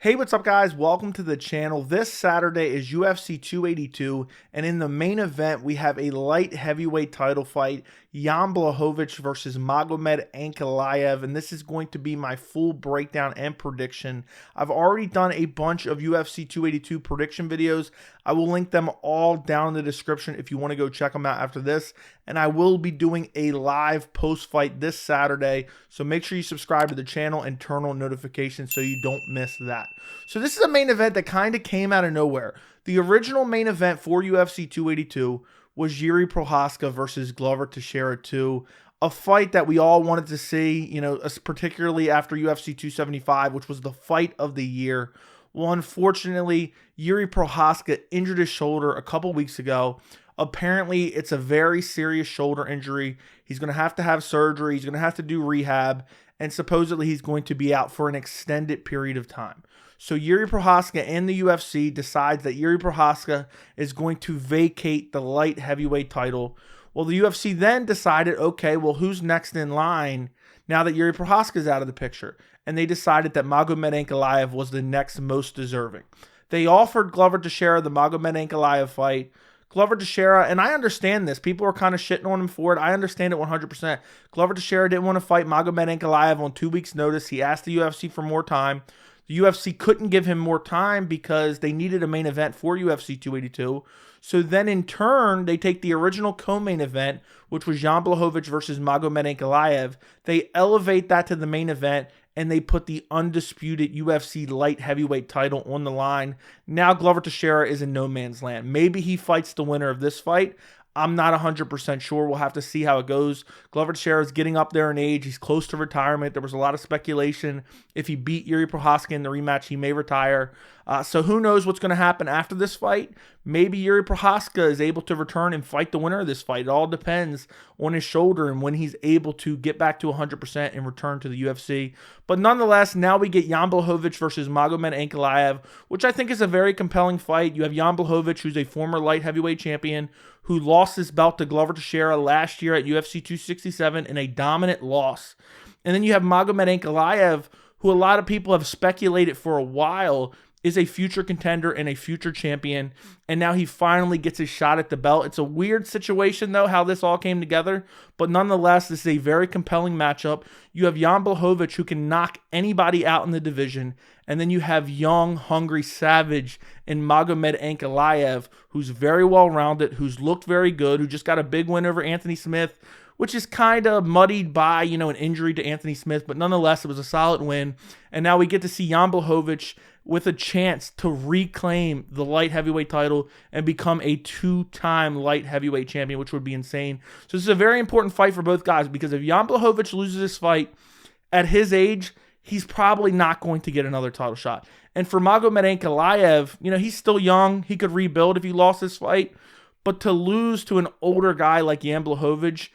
Hey, what's up guys? Welcome to the channel. This Saturday is UFC 282, and in the main event, we have a light heavyweight title fight, Jiri Blachowicz versus Magomed Ankalaev, and this is going to be my full breakdown and prediction. I've already done a bunch of UFC 282 prediction videos. I will link them all down in the description if you want to go check them out after this, and I will be doing a live post-fight this Saturday, so make sure you subscribe to the channel and turn on notifications so you don't miss that. So this is a main event that kind of came out of nowhere. The original main event for UFC 282 was Jiri Prochazka versus Glover Teixeira 2, a fight that we all wanted to see, you know, particularly after UFC 275, which was the fight of the year. Well, unfortunately, Jiri Prochazka injured his shoulder a couple weeks ago. Apparently, it's a very serious shoulder injury. He's going to have surgery. He's going to have to do rehab. And supposedly, he's going to be out for an extended period of time. So Jiri Prochazka and the UFC decides that Jiri Prochazka is going to vacate the light heavyweight title. Well, the UFC then decided, okay, well, who's next in line now that Jiri Prochazka is out of the picture? And they decided that Magomed Ankalaev was the next most deserving. They offered Glover Teixeira the Magomed Ankalaev fight. Glover Teixeira, and I understand this. People are kind of shitting on him for it. I understand it 100%. Glover Teixeira didn't want to fight Magomed Ankalaev on 2 weeks' notice. He asked the UFC for more time. The UFC couldn't give him more time because they needed a main event for UFC 282. So then in turn, they take the original co-main event, which was Jiri Prochazka versus Magomed Ankalaev. They elevate that to the main event, and they put the undisputed UFC light heavyweight title on the line. Now Glover Teixeira is in no man's land. Maybe he fights the winner of this fight. I'm not 100% sure. We'll have to see how it goes. Glover Teixeira is getting up there in age. He's close to retirement. There was a lot of speculation. If he beat Jiri Prochazka in the rematch, he may retire. So who knows what's going to happen after this fight? Maybe Jiri Prochazka is able to return and fight the winner of this fight. It all depends on his shoulder and when he's able to get back to 100% and return to the UFC. But nonetheless, now we get Jiri Blachowicz versus Magomed Ankalaev, which I think is a very compelling fight. You have Jiri Blachowicz, who's a former light heavyweight champion, who lost his belt to Glover Teixeira last year at UFC 267 in a dominant loss. And then you have Magomed Ankalaev, who a lot of people have speculated for a while is a future contender and a future champion, and now he finally gets his shot at the belt. It's a weird situation, though, how this all came together, but nonetheless, this is a very compelling matchup. You have Jiri Blachowicz, who can knock anybody out in the division, and then you have young, hungry, savage in Magomed Ankalaev, who's very well-rounded, who's looked very good, who just got a big win over Anthony Smith, which is kind of muddied by, you know, an injury to Anthony Smith, but nonetheless, it was a solid win, and now we get to see Jiri Blachowicz with a chance to reclaim the light heavyweight title and become a two-time light heavyweight champion, which would be insane. So this is a very important fight for both guys, because if Jiri Blachowicz loses this fight at his age, he's probably not going to get another title shot. And for Magomed Ankalaev, you know, he's still young. He could rebuild if he lost this fight. But to lose to an older guy like Jiri Blachowicz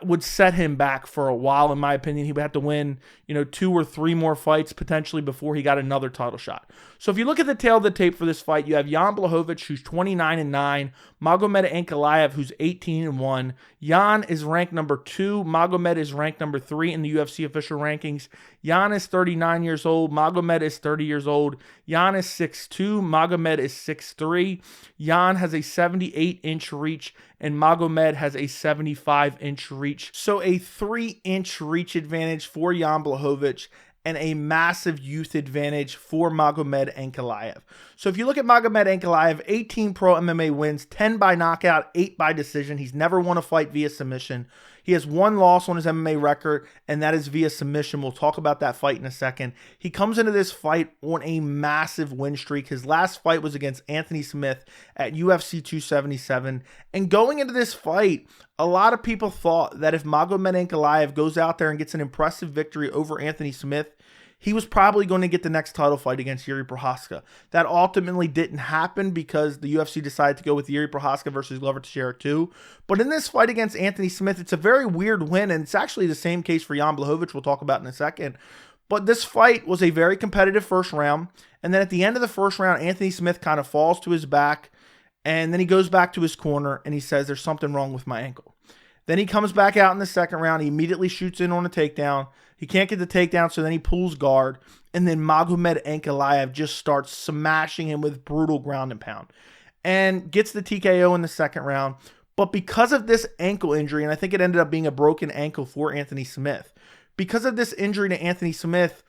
would set him back for a while, in my opinion. He would have to win, you know, 2 or 3 more fights potentially before he got another title shot. So if you look at the tail of the tape for this fight, you have Jiri Blachowicz, who's 29-9, Magomed Ankalaev, who's 18-1. Jan is ranked number 2. Magomed is ranked number 3 in the UFC official rankings. Jan is 39 years old. Magomed is 30 years old. Jan is 6'2". Magomed is 6'3". Jan has a 78-inch reach, and Magomed has a 75-inch reach. So a 3-inch reach advantage for Jiri Blachowicz and a massive youth advantage for Magomed Ankalaev. So if you look at Magomed Ankalaev, 18 pro MMA wins, 10 by knockout, 8 by decision. He's never won a fight via submission. He has 1 loss on his MMA record, and that is via submission. We'll talk about that fight in a second. He comes into this fight on a massive win streak. His last fight was against Anthony Smith at UFC 277. And going into this fight, a lot of people thought that if Magomed Ankalaev goes out there and gets an impressive victory over Anthony Smith, he was probably going to get the next title fight against Jiri Prochazka. That ultimately didn't happen because the UFC decided to go with Jiri Prochazka versus Glover Teixeira 2. But in this fight against Anthony Smith, it's a very weird win, and it's actually the same case for Jiri Blachowicz, we'll talk about in a second. But this fight was a very competitive first round, and then at the end of the first round, Anthony Smith kind of falls to his back, and then he goes back to his corner, and he says, "There's something wrong with my ankle." Then he comes back out in the second round. He immediately shoots in on a takedown. He can't get the takedown, so then he pulls guard. And then Magomed Ankalaev just starts smashing him with brutal ground and pound and gets the TKO in the second round. But because of this ankle injury, and I think it ended up being a broken ankle for Anthony Smith, because of this injury to Anthony Smith,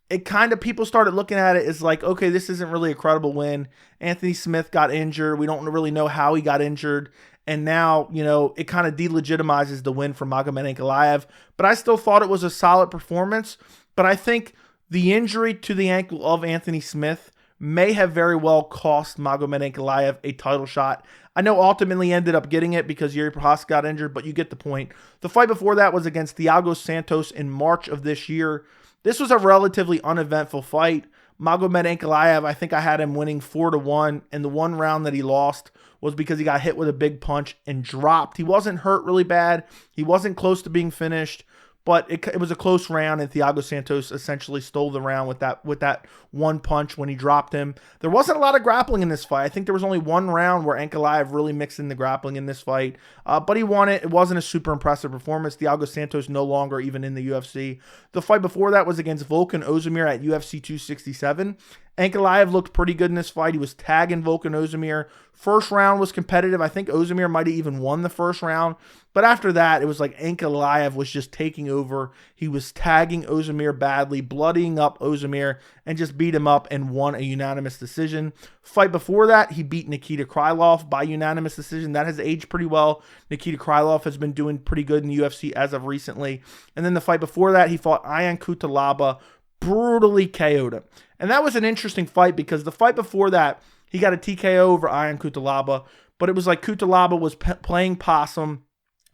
it kind of, people started looking at it as like, okay, this isn't really a credible win. Anthony Smith got injured. We don't really know how he got injured. And now, it kind of delegitimizes the win for Magomed Ankalaev. But I still thought it was a solid performance. But I think the injury to the ankle of Anthony Smith may have very well cost Magomed Ankalaev a title shot. I know ultimately ended up getting it because Jiri Prochazka got injured, but you get the point. The fight before that was against Thiago Santos in March of this year. This was a relatively uneventful fight. Magomed Ankalaev, I think I had him winning 4-1, and the one round that he lost was because he got hit with a big punch and dropped. He wasn't hurt really bad. He wasn't close to being finished, but it was a close round, and Thiago Santos essentially stole the round with that one punch when he dropped him. There wasn't a lot of grappling in this fight. I think there was only one round where Ankalaev really mixed in the grappling in this fight, but he won it. It wasn't a super impressive performance. Thiago Santos no longer even in the UFC. The fight before that was against Volkan Ozdemir at UFC 267. Ankalaev looked pretty good in this fight. He was tagging Volkan Ozdemir. First round was competitive. I think Ozdemir might have even won the first round. But after that, it was like Ankalaev was just taking over. He was tagging Ozdemir badly, bloodying up Ozdemir, and just beat him up and won a unanimous decision. Fight before that, he beat Nikita Krylov by unanimous decision. That has aged pretty well. Nikita Krylov has been doing pretty good in the UFC as of recently. And then the fight before that, he fought Ion Cutelaba, brutally KO'd him. And that was an interesting fight because the fight before that, he got a TKO over Ion Cutelaba, but it was like Cutelaba was playing possum,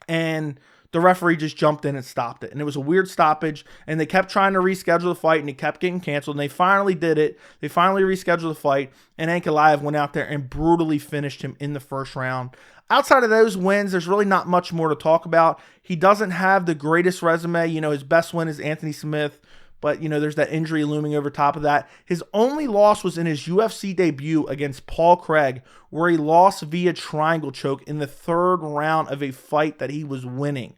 and the referee just jumped in and stopped it. And it was a weird stoppage, and they kept trying to reschedule the fight, and it kept getting canceled, and they finally did it. They finally rescheduled the fight, and Ankalaev went out there and brutally finished him in the first round. Outside of those wins, there's really not much more to talk about. He doesn't have the greatest resume. His best win is Anthony Smith, but, there's that injury looming over top of that. His only loss was in his UFC debut against Paul Craig, where he lost via triangle choke in the third round of a fight that he was winning.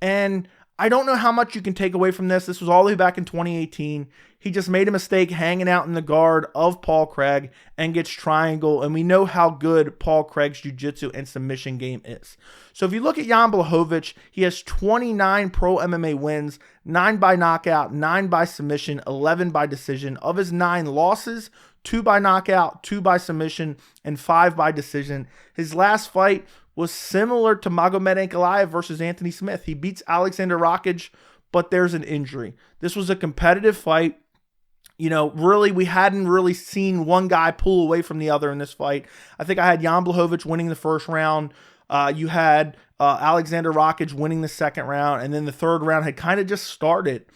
And I don't know how much you can take away from this. This was all the way back in 2018. He just made a mistake hanging out in the guard of Paul Craig and gets triangle. And we know how good Paul Craig's jiu-jitsu and submission game is. So if you look at Jan Blachowicz, he has 29 pro MMA wins, 9 by knockout, 9 by submission, 11 by decision. Of his 9 losses, 2 by knockout, 2 by submission, and 5 by decision. His last fight was similar to Magomed Ankalaev versus Anthony Smith. He beats Alexander Rakic, but there's an injury. This was a competitive fight. Really, we hadn't really seen one guy pull away from the other in this fight. I think I had Jan Blachowicz winning the first round. You had Alexander Rakic winning the second round, and then the third round had kind of just started.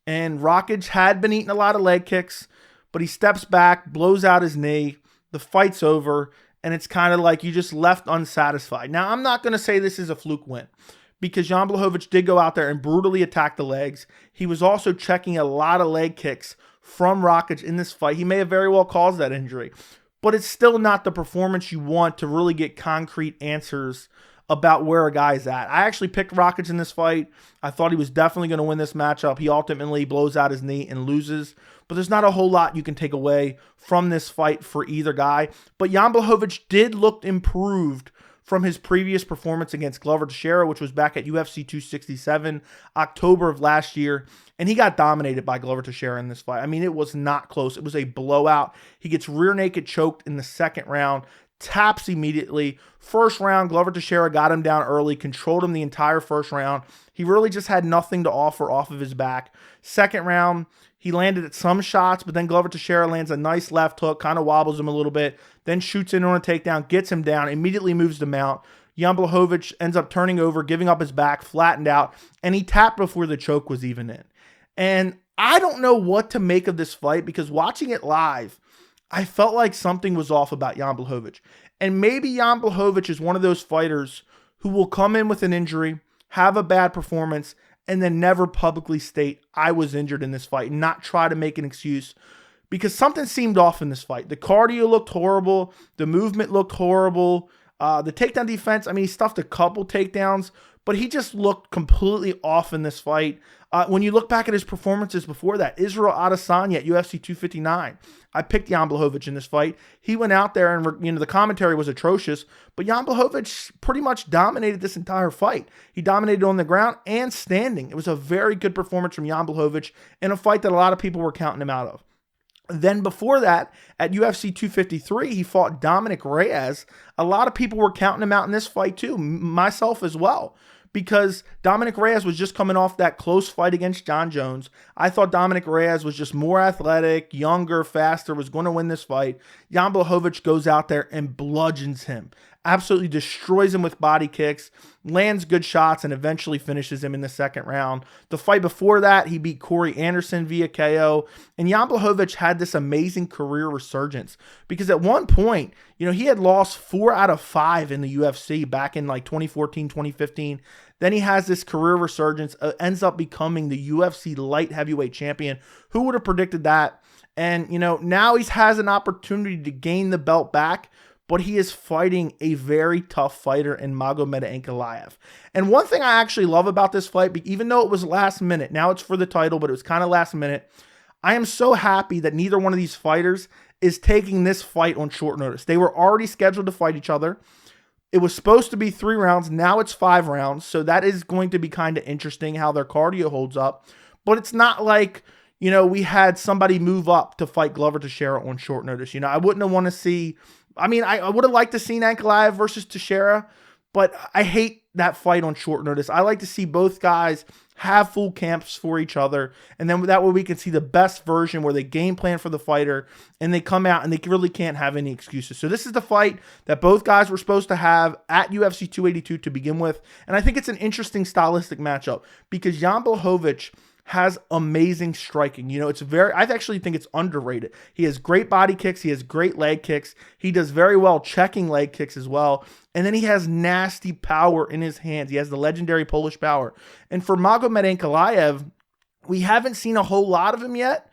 And Rakic had been eating a lot of leg kicks, but he steps back, blows out his knee. The fight's over. And it's kind of like you just left unsatisfied. Now, I'm not going to say this is a fluke win because Jan Blachowicz did go out there and brutally attack the legs. He was also checking a lot of leg kicks from Rakic in this fight. He may have very well caused that injury, but it's still not the performance you want to really get concrete answers about where a guy's at. I actually picked Rakic in this fight. I thought he was definitely going to win this matchup. He ultimately blows out his knee and loses. But there's not a whole lot you can take away from this fight for either guy. But Jan Blachowicz did look improved from his previous performance against Glover Teixeira, which was back at UFC 267, October of last year. And he got dominated by Glover Teixeira in this fight. I mean, it was not close. It was a blowout. He gets rear naked choked in the second round, taps immediately. First round, Glover Teixeira got him down early, controlled him the entire first round. He really just had nothing to offer off of his back. Second round, he landed at some shots, but then Glover Teixeira lands a nice left hook, kind of wobbles him a little bit, then shoots in on a takedown, gets him down, immediately moves the mount. Jan Blachowicz ends up turning over, giving up his back, flattened out, and he tapped before the choke was even in. And I don't know what to make of this fight because watching it live, I felt like something was off about Jan Blachowicz. And maybe Jan Blachowicz is one of those fighters who will come in with an injury, have a bad performance, and then never publicly state, I was injured in this fight, and not try to make an excuse because something seemed off in this fight. The cardio looked horrible. The movement looked horrible. The takedown defense, I mean, he stuffed a couple takedowns, but he just looked completely off in this fight. When you look back at his performances before that, Israel Adesanya at UFC 259, I picked Jan Blachowicz in this fight. He went out there and, the commentary was atrocious, but Jan Blachowicz pretty much dominated this entire fight. He dominated on the ground and standing. It was a very good performance from Jan Blachowicz in a fight that a lot of people were counting him out of. Then before that, at UFC 253, he fought Dominic Reyes. A lot of people were counting him out in this fight too, myself as well, because Dominic Reyes was just coming off that close fight against John Jones. I thought Dominic Reyes was just more athletic, younger, faster, was going to win this fight. Jan Blachowicz goes out there and bludgeons him, absolutely destroys him with body kicks, lands good shots, and eventually finishes him in the second round. The fight before that, he beat Corey Anderson via KO, and Jan Blachowicz had this amazing career resurgence because at one point, he had lost 4 out of 5 in the UFC back in like 2014, 2015. Then he has this career resurgence, ends up becoming the UFC light heavyweight champion. Who would have predicted that? And, now he has an opportunity to gain the belt back, but he is fighting a very tough fighter in Magomed Ankalaev. And one thing I actually love about this fight, even though it was last minute, now it's for the title, but it was kind of last minute, I am so happy that neither one of these fighters is taking this fight on short notice. They were already scheduled to fight each other. It was supposed to be 3 rounds. Now it's 5 rounds. So that is going to be kind of interesting how their cardio holds up. But it's not like, we had somebody move up to fight Glover Teixeira on short notice. I wouldn't have want to see... I would have liked to see Ankalaev versus Teixeira, but I hate that fight on short notice. I like to see both guys have full camps for each other, and then that way we can see the best version where they game plan for the fighter, and they come out and they really can't have any excuses. So this is the fight that both guys were supposed to have at UFC 282 to begin with, and I think it's an interesting stylistic matchup because Jan Blachowicz has amazing striking. I actually think it's underrated. He has great body kicks. He has great leg kicks. He does very well checking leg kicks as well. And then he has nasty power in his hands. He has the legendary Polish power. And for Magomed Ankalaev, we haven't seen a whole lot of him yet,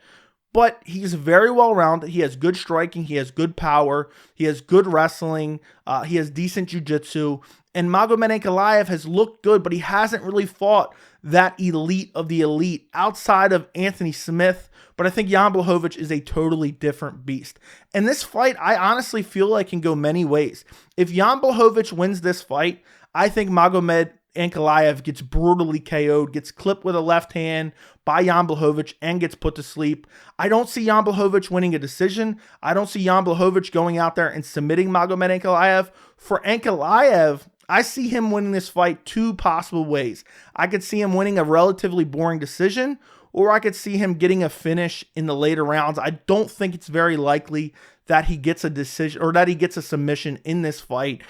but he's very well-rounded. He has good striking. He has good power. He has good wrestling. He has decent jiu-jitsu. And Magomed Ankalaev has looked good, but he hasn't really fought that elite of the elite outside of Anthony Smith. But I think Jan Blachowicz is a totally different beast. And this fight, I honestly feel like can go many ways. If Jan Blachowicz wins this fight, I think Magomed Ankalaev gets brutally KO'd, gets clipped with a left hand by Jan Blachowicz, and gets put to sleep. I don't see Jan Blachowicz winning a decision. I don't see Jan Blachowicz going out there and submitting Magomed Ankalaev. For Ankalaev, I see him winning this fight 2 possible ways. I could see him winning a relatively boring decision, or I could see him getting a finish in the later rounds. I don't think it's very likely that he gets a decision or that he gets a submission in this fight.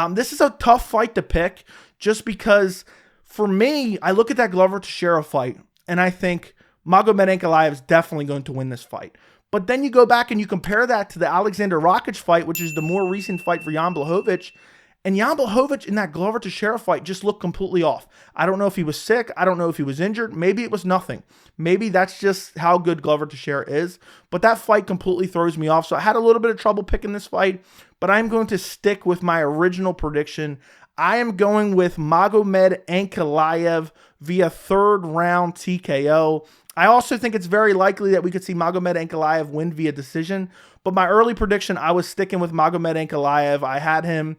This is a tough fight to pick just because, for me, I look at that Glover Teixeira fight and I think Magomed Ankalaev is definitely going to win this fight. But then you go back and you compare that to the Alexander Rakic fight, which is the more recent fight for Jan Blachowicz. And Jan Blachowicz in that Glover Teixeira fight just looked completely off. I don't know if he was sick. I don't know if he was injured. Maybe it was nothing. Maybe that's just how good Glover Teixeira is. But that fight completely throws me off. So I had a little bit of trouble picking this fight. But I'm going to stick with my original prediction. I am going with Magomed Ankalaev via 3rd round TKO. I also think it's very likely that we could see Magomed Ankalaev win via decision. But my early prediction, I was sticking with Magomed Ankalaev. I had him,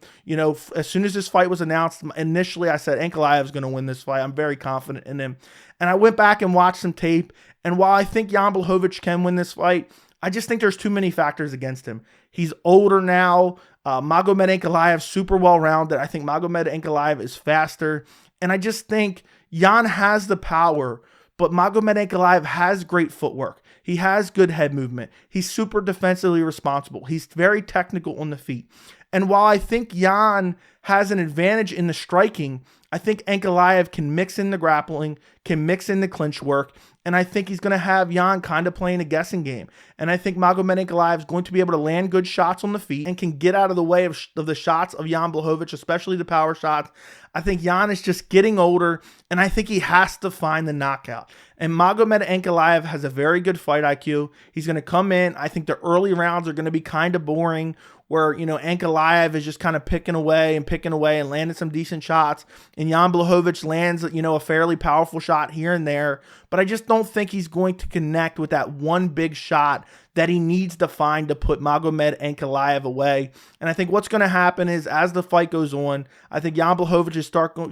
as soon as this fight was announced, initially I said Ankalaev is going to win this fight. I'm very confident in him. And I went back and watched some tape. And while I think Jan Blachowicz can win this fight, I just think there's too many factors against him. He's older now. Magomed Ankalaev super well-rounded. I think Magomed Ankalaev is faster. And I just think Jan has the power, but Magomed Ankalaev has great footwork. He has good head movement. He's super defensively responsible. He's very technical on the feet. And while I think Jan has an advantage in the striking, I think Ankalaev can mix in the grappling, can mix in the clinch work, and I think he's going to have Jan kind of playing a guessing game. And I think Magomed Ankalaev is going to be able to land good shots on the feet and can get out of the way of the shots of Jan Blachowicz, especially the power shots. I think Jan is just getting older, and I think he has to find the knockout. And Magomed Ankalaev has a very good fight IQ. He's going to come in. I think the early rounds are going to be kind of boring, where, Ankalaev is just kind of picking away and landing some decent shots. And Jan Blachowicz lands, a fairly powerful shot here and there. But I just don't think he's going to connect with that one big shot that he needs to find to put Magomed Ankalaev away. And I think what's going to happen is, as the fight goes on, I think Jan Blachowicz is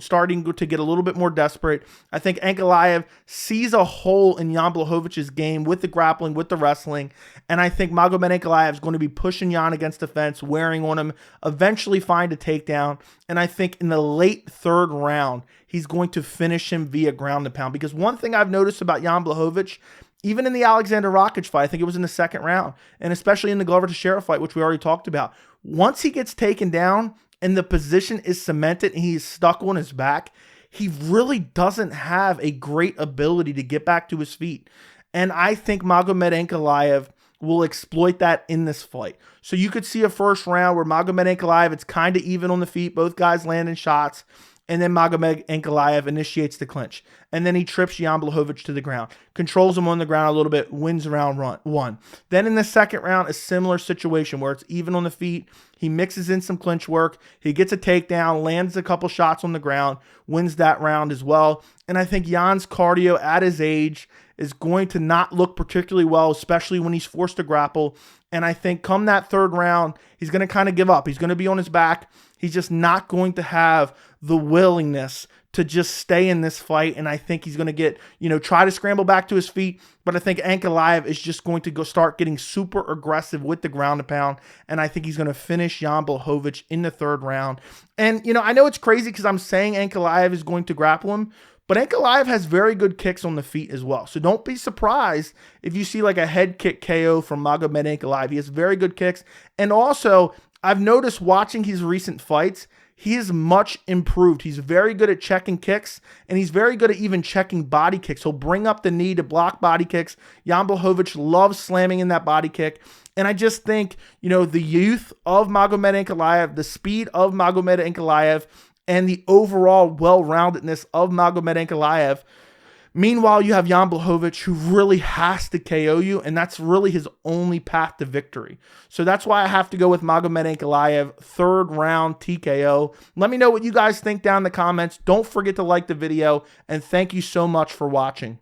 starting to get a little bit more desperate. I think Ankalaev sees a hole in Jan Blachowicz's game with the grappling, with the wrestling. And I think Magomed Ankalaev is going to be pushing Jan against the fence, wearing on him, eventually find a takedown. And I think in the late third round, he's going to finish him via ground and pound. Because one thing I've noticed about Jan Blachowicz, even in the Alexander Rakic fight, I think it was in the second round, and especially in the Glover Teixeira fight, which we already talked about, once he gets taken down and the position is cemented and he's stuck on his back, he really doesn't have a great ability to get back to his feet. And I think Magomed Ankalaev will exploit that in this fight. So you could see a first round where Magomed Ankalaev, it's kind of even on the feet, both guys landing shots, and then Magomed Ankalaev initiates the clinch. And then he trips Jan Blachowicz to the ground, controls him on the ground a little bit, wins round one. Then in the second round, a similar situation where it's even on the feet. He mixes in some clinch work. He gets a takedown, lands a couple shots on the ground, wins that round as well. And I think Jan's cardio at his age is going to not look particularly well, especially when he's forced to grapple. And I think come that third round, he's going to kind of give up. He's going to be on his back. He's just not going to have the willingness to just stay in this fight. And I think he's going to get, try to scramble back to his feet. But I think Ankalaev is just going to go start getting super aggressive with the ground and pound. And I think he's going to finish Jan Blachowicz in the third round. And, I know it's crazy because I'm saying Ankalaev is going to grapple him, but Ankalaev has very good kicks on the feet as well. So don't be surprised if you see like a head kick KO from Magomed Ankalaev. He has very good kicks. And also, I've noticed watching his recent fights, he is much improved. He's very good at checking kicks, and he's very good at even checking body kicks. He'll bring up the knee to block body kicks. Jan Blachowicz loves slamming in that body kick. And I just think, the youth of Magomed Ankalaev, the speed of Magomed Ankalaev, and the overall well-roundedness of Magomed Ankalaev. Meanwhile, you have Jan Blachowicz, who really has to KO you, and that's really his only path to victory. So that's why I have to go with Magomed Ankalaev, third round TKO. Let me know what you guys think down in the comments. Don't forget to like the video, and thank you so much for watching.